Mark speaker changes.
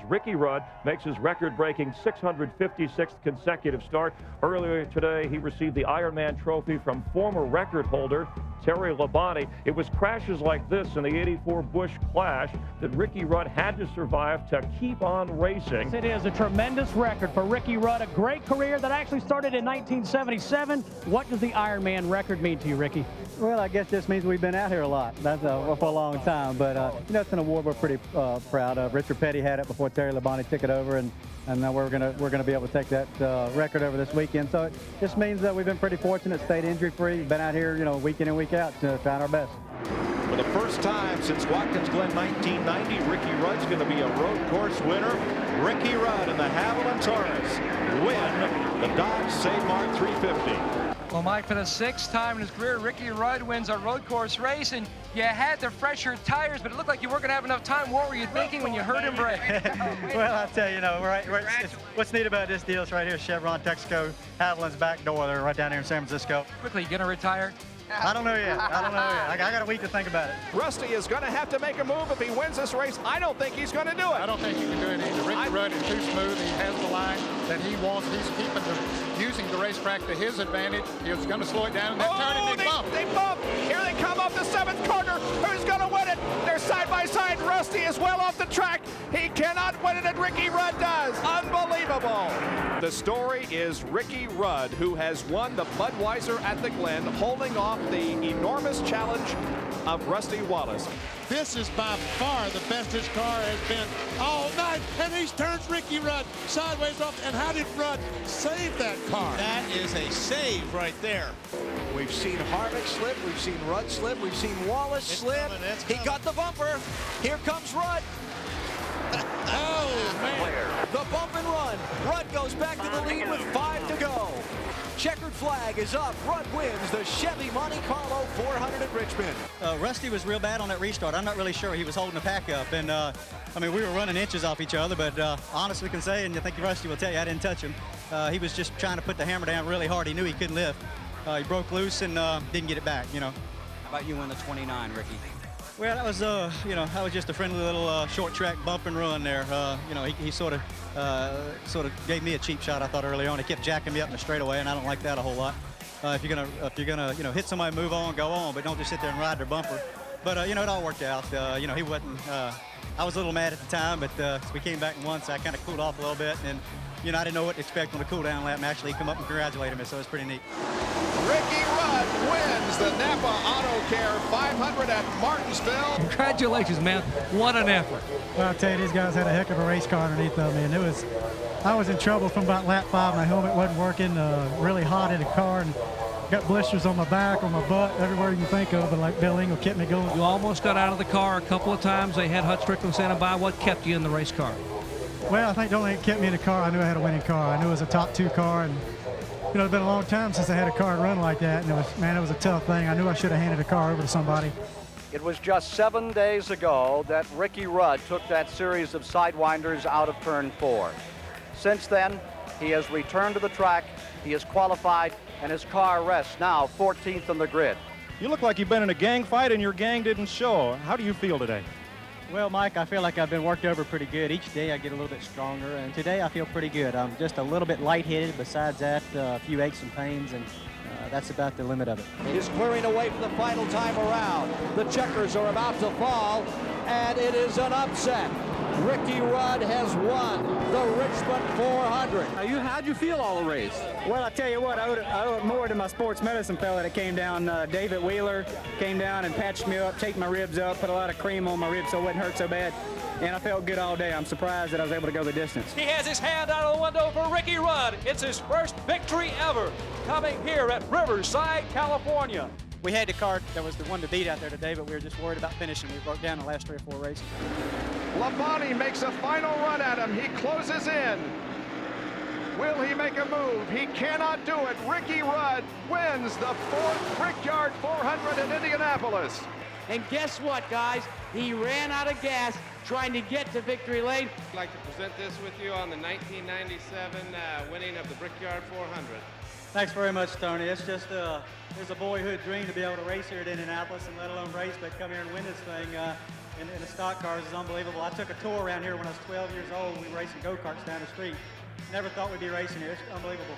Speaker 1: Ricky Rudd makes his record-breaking 656th consecutive start. Earlier today, he received the Ironman trophy from former record holder Terry Labonte. It was crashes like this in the '84 Busch Clash that Ricky Rudd had to survive to keep on racing.
Speaker 2: It is a tremendous record for Ricky Rudd, a great career that actually started in 1977. What does the Ironman record mean to you, Ricky?
Speaker 3: Well, I guess this means we've been out here a lot. That's for a long time. But you know, it's an award we're pretty proud of. Richard Petty had it before Terry Labonte took it over, and now we're gonna be able to take that record over this weekend. So it just means that we've been pretty fortunate, stayed injury-free, been out here, you know, week in and week out, trying our best.
Speaker 4: For the first time since Watkins Glen 1990, Ricky Rudd's going to be a road course winner. Ricky Rudd and the Haviland Taurus win the Dodge Save Mart 350.
Speaker 5: Well, Mike, for the 6th time in his career, Ricky Rudd wins a road course race, and you had to fresh your tires, but it looked like you weren't going to have enough time. What were you thinking when you heard him brake?
Speaker 3: Well, I tell you, what's neat about this deal is right here, Chevron Texaco, Haviland's back door. They're right down here in San Francisco.
Speaker 5: Quickly, you going to retire?
Speaker 3: I don't know yet. I got a week to think about it.
Speaker 4: Rusty is going to have to make a move if he wins this race. I don't think he's going to do it.
Speaker 6: I don't think he can do it either. Ricky Rudd is too smooth. He has the line that he wants. He's using the racetrack to his advantage. He was going to slow it down in that turn, and they bump.
Speaker 4: They bump. Here they come up the 7th corner. Who's going to win it? They're side by side. Rusty is well off the track. He cannot win it, and Ricky Rudd does. Unbelievable. The story is Ricky Rudd, who has won the Budweiser at the Glen, holding off the enormous challenge of Rusty Wallace.
Speaker 7: This is by far the best his car has been all night, and he turns Ricky Rudd sideways off. And how did Rudd save that car?
Speaker 8: That is a save right there. We've seen Harvick slip, we've seen Rudd slip, we've seen Wallace slip. He got the bumper. Here comes Rudd.
Speaker 7: Oh, man.
Speaker 8: The bump and run. Rudd goes back to the lead with 5 to go. Checkered flag is up. Rudd wins the Chevy Monte Carlo 400 at Richmond.
Speaker 3: Rusty was real bad on that restart. I'm not really sure he was holding the pack up. And, I mean, we were running inches off each other, but honestly can say, and I think Rusty will tell you, I didn't touch him. He was just trying to put the hammer down really hard. He knew he couldn't lift. He broke loose and didn't get it back, you know.
Speaker 9: How about you in the 29, Ricky?
Speaker 3: Well, that was, that was just a friendly little short track bump and run there. He sort of gave me a cheap shot, I thought, early on. He kept jacking me up in the straightaway, and I don't like that a whole lot. If you're gonna hit somebody, move on, go on, but don't just sit there and ride their bumper. But it all worked out. He wasn't. I was a little mad at the time, but we came back and won, so I kind of cooled off a little bit, and I didn't know what to expect on the cool down lap, and actually he come up and congratulated me, so it's pretty neat.
Speaker 4: Ricky Rudd wins the Napa Auto Care 500 at Martinsville.
Speaker 5: Congratulations, man. What an effort.
Speaker 10: Well, I'll tell you, these guys had a heck of a race car underneath of me, and I was in trouble from about lap 5. My helmet wasn't working, really hot in the car, and got blisters on my back, on my butt, everywhere you can think of, but like Bill Engel kept me going.
Speaker 5: You almost got out of the car a couple of times. They had Hut Strickland standing by. What kept you in the race car?
Speaker 10: Well, I think the only thing that kept me in the car, I knew I had a winning car. I knew it was a top 2 car, and it's been a long time since I had a car run like that, and it was a tough thing. I knew I should have handed a car over to somebody.
Speaker 11: It was just 7 days ago that Ricky Rudd took that series of sidewinders out of turn 4. Since then, he has returned to the track, he has qualified, and his car rests now 14th on the grid.
Speaker 12: You look like you've been in a gang fight and your gang didn't show. How do you feel today?
Speaker 3: Well, Mike, I feel like I've been worked over pretty good. Each day I get a little bit stronger, and today I feel pretty good. I'm just a little bit lightheaded. Besides that, a few aches and pains, and that's about the limit of it.
Speaker 8: He's clearing away for the final time around. The checkers are about to fall, and it is an upset. Ricky Rudd has won the Richmond 400.
Speaker 9: How'd you feel all the race?
Speaker 3: Well, I tell you what, I owe it more to my sports medicine fella that came down. David Wheeler came down and patched me up, taped my ribs up, put a lot of cream on my ribs so it wouldn't hurt so bad. And I felt good all day. I'm surprised that I was able to go the distance.
Speaker 5: He has his hand out of the window for Ricky Rudd. It's his first victory ever, coming here at Riverside, California.
Speaker 3: We had the car that was the one to beat out there today, but we were just worried about finishing. We broke down the last 3 or 4 races.
Speaker 4: Labonte makes a final run at him. He closes in. Will he make a move? He cannot do it. Ricky Rudd wins the 4th Brickyard 400 in Indianapolis.
Speaker 2: And guess what, guys? He ran out of gas
Speaker 13: trying to get to victory lane.
Speaker 14: I'd like to present this with you on the 1997 winning of the Brickyard 400.
Speaker 3: Thanks very much, Tony. It's just it's a boyhood dream to be able to race here at Indianapolis, and let alone race, but come here and win this thing in the stock cars is unbelievable. I took a tour around here when I was 12 years old. We were racing go-karts down the street. Never thought we'd be racing here. It's unbelievable.